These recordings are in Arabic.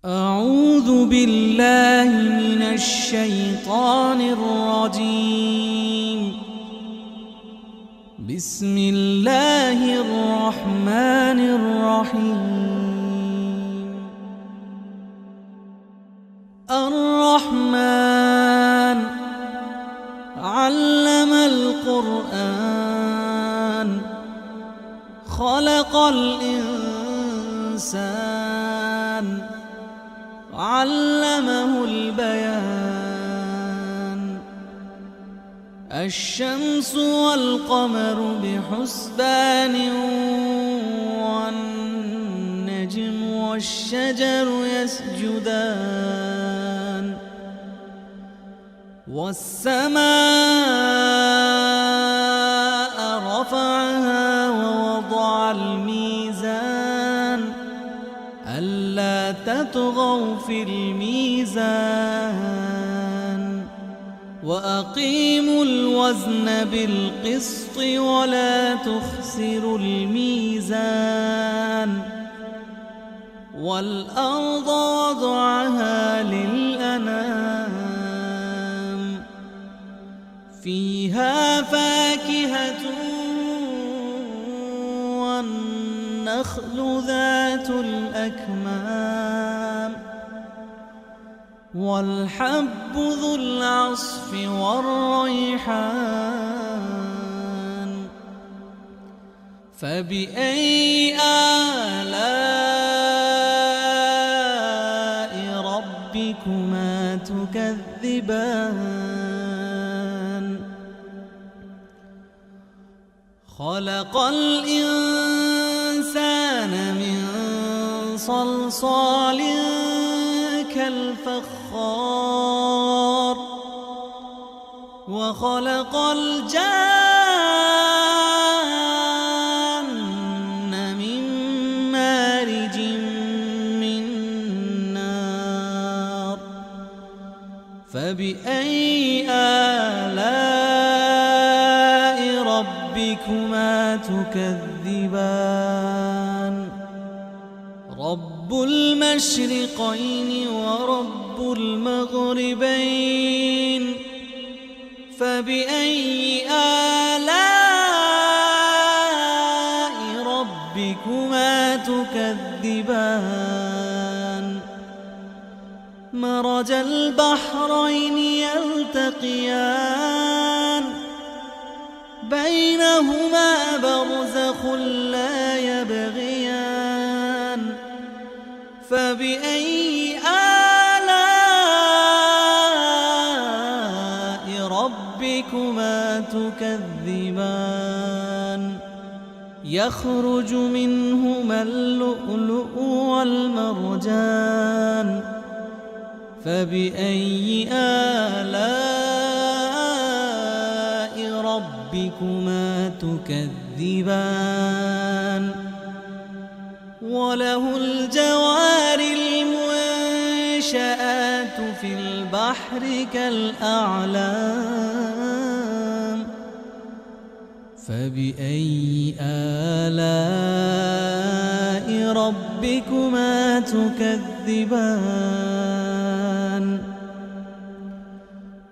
أعوذ بالله من الشيطان الرجيم. بسم الله الرحمن الرحيم. الرحمن علم القرآن خلق الإنسان علمه البيان. الشمس والقمر بحسبان والنجم والشجر يسجدان والسماء رفعها ووضع الميزان ألا تطغوا في الميزان وأقيموا الوزن بالقسط ولا تخسروا الميزان. والأرض وضعها للأنام فيها فاكهة والنخل ذات الأكمام والحب ذو العصف والريحان. فبأي آلاء ربكما تكذبان؟ خلق الإنسان من صلصال كالفخار وخلق الجان من مارج من نار. فبأي آلاء ربكما تكذبان؟ رب المشرقين ورب المغربين. فبأي آلاء ربكما تكذبان؟ مرج البحرين يلتقيان بينهما برزخ لا يبغيان. فبأي آلاء ربكما تكذبان؟ يخرج منهما اللؤلؤ والمرجان. فبأي آلاء ربكما تكذبان؟ وله الجوار المنشآت في البحر كالأعلام. فبأي آلاء ربكما تكذبان؟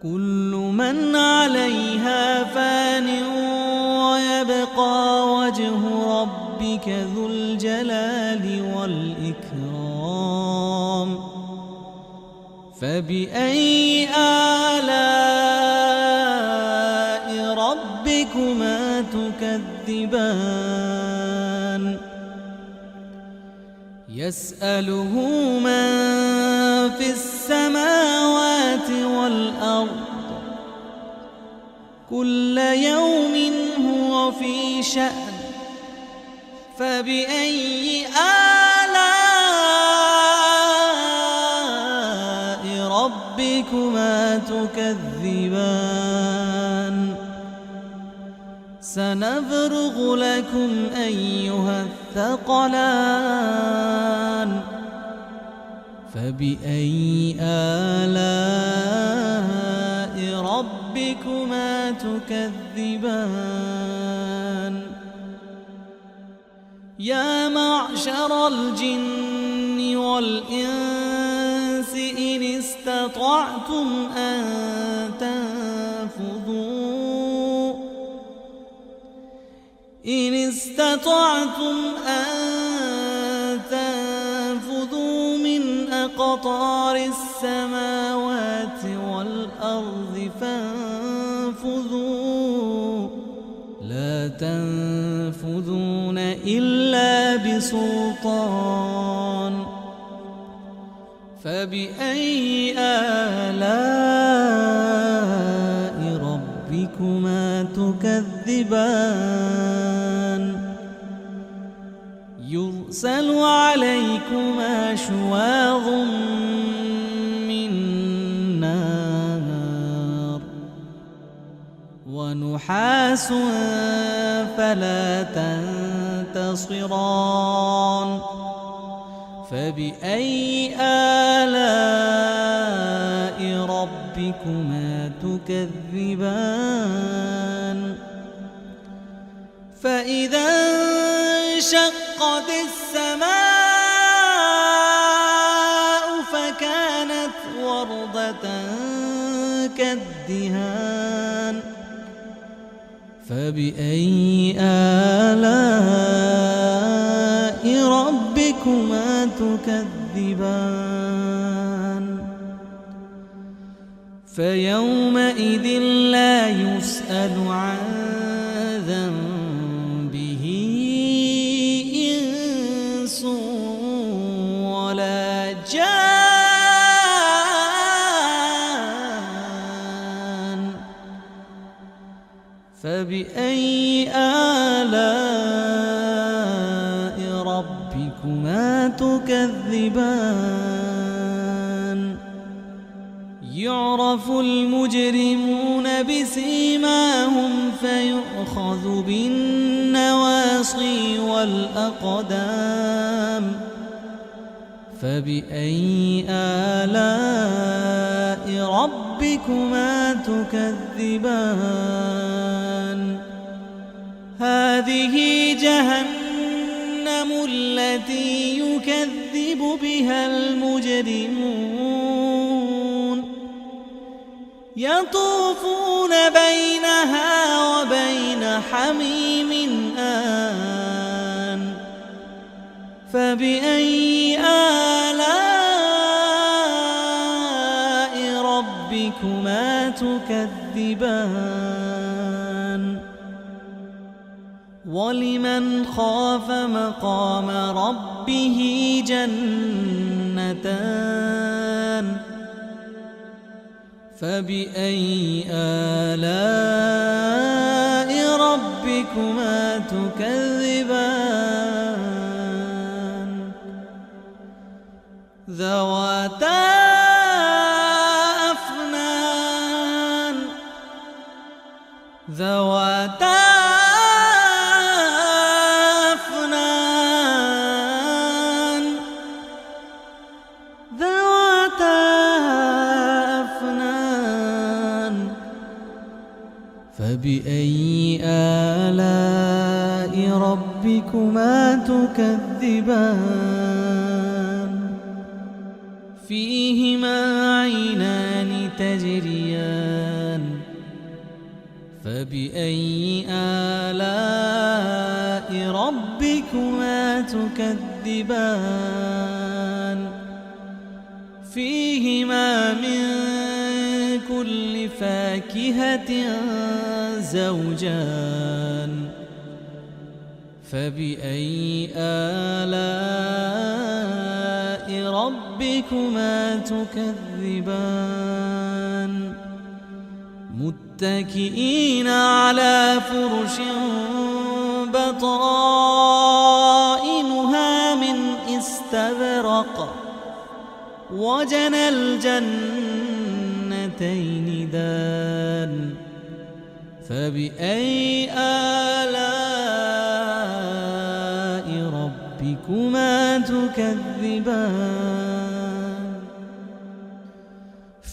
كل من عليها فان ويبقى وجه ربك ذو الجلال والإكرام. فبأي آلاء ربكما تكذبان؟ يسأله من في السماوات والأرض كل يوم هو في شأن. فبأي آلاء ربكما تكذبان؟ سنفرغ لكم أيها الثقلان. فبأي آلاء ربكما تكذبان؟ يا معشر الجن والإنس استطعتم أن تنفذوا إن استطعتم أن تنفذوا من أقطار السماوات والأرض فانفذوا لا تنفذون إلا بسلطان فبأي آلاء ربكما تكذبان يرسل عليكما شواظ من نار ونحاس فلا تنتصران فبأي آلاء ربكما تكذبان فإذا انشقت السماء فكانت وردة كالدهان فبأي آلاء ربكما تكذبان فيومئذ لا يسأل عن ذنبه إنس ولا جان فبأي آلاء ربكما تكذبان يعرف المجرمون بسيماهم فيؤخذ بالنواصي والأقدام فبأي آلاء ربكما تكذبان هذه جهنم التي يكذب بها المجرمون يطوفون بينها وبين حميم آن فبأي آلاء ربكما تكذبان ولمن خاف مقام ربه جنتان فبأي آلاء ربكما تكذبان ذواتا أفنان فبأي آلاء ربكما تكذبان فيهما عينان تجريان فبأي آلاء ربكما تكذبان فيهما من كل فاكهة زوجان فبأي آلاء ربكما تكذبان متكئين على فرش بطائنها من استبرق وجنى الجنتين دان فبأي آلاء ربكما تكذبان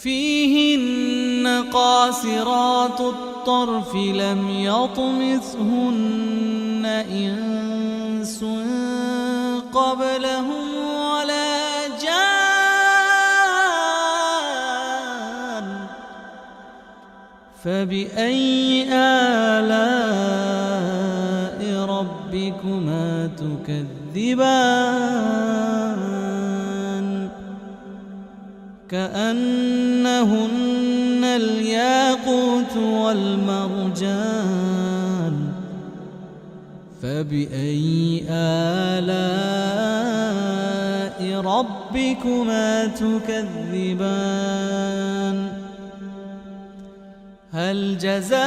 فيهن قاصرات الطرف لم يطمثهن إنس قبلهم ولا جان فبأي آلاء ربكما تكذبان كأنهن الياقوت والمرجان فبأي آلاء ربكما تكذبان هل جزاء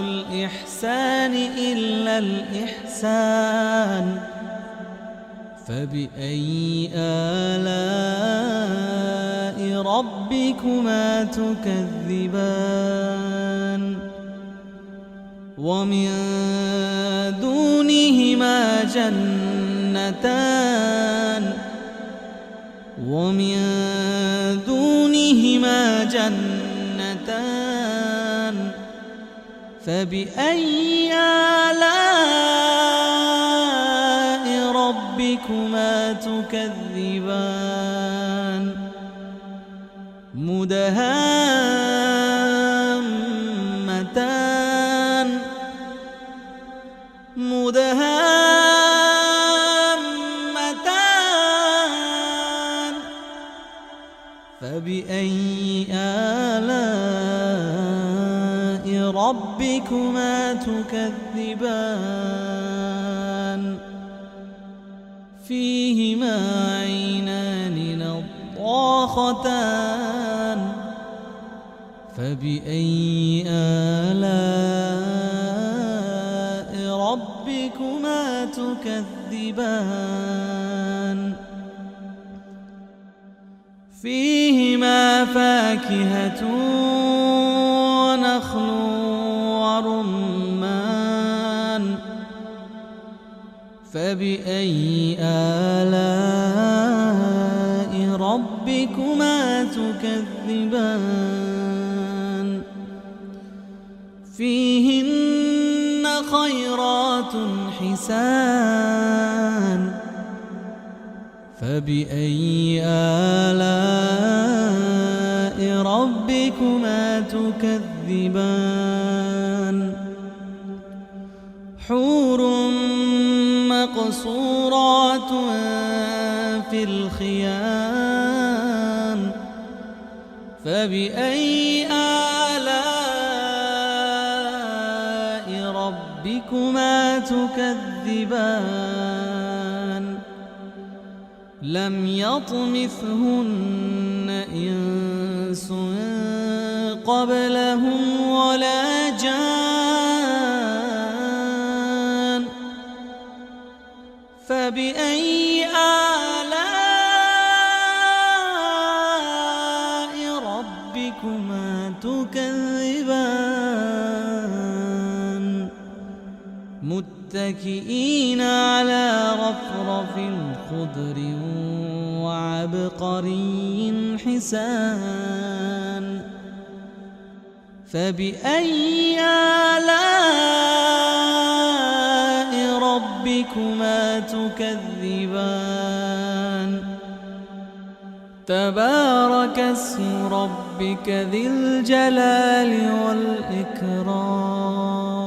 الإحسان إلا الإحسان فبأي آلاء ربكما تكذبان ومن دونهما جنتان فبأي آلاء ربكما تكذبان مدهامتان فبأي آلاء ربكما تكذبان فيهما عينان نضاختان فبأي آلاء ربكما تكذبان فيهما فاكهة ونخل ورمان فبأي آلاء ربكما تكذبان فيهن خيرات حسان فبأي آلاء ربكما تكذبان حور مقصورات في الخيام فبأي آلاء ربكما تكذبان لم يطمثهن إنس قبلهم ولا جان فبأي آلاء ربكما تكذبان متكئين على رفرف خضر وعبقري حسان فبأي آلاء ربكما تكذبان تبارك اسم ربك ذي الجلال والإكرام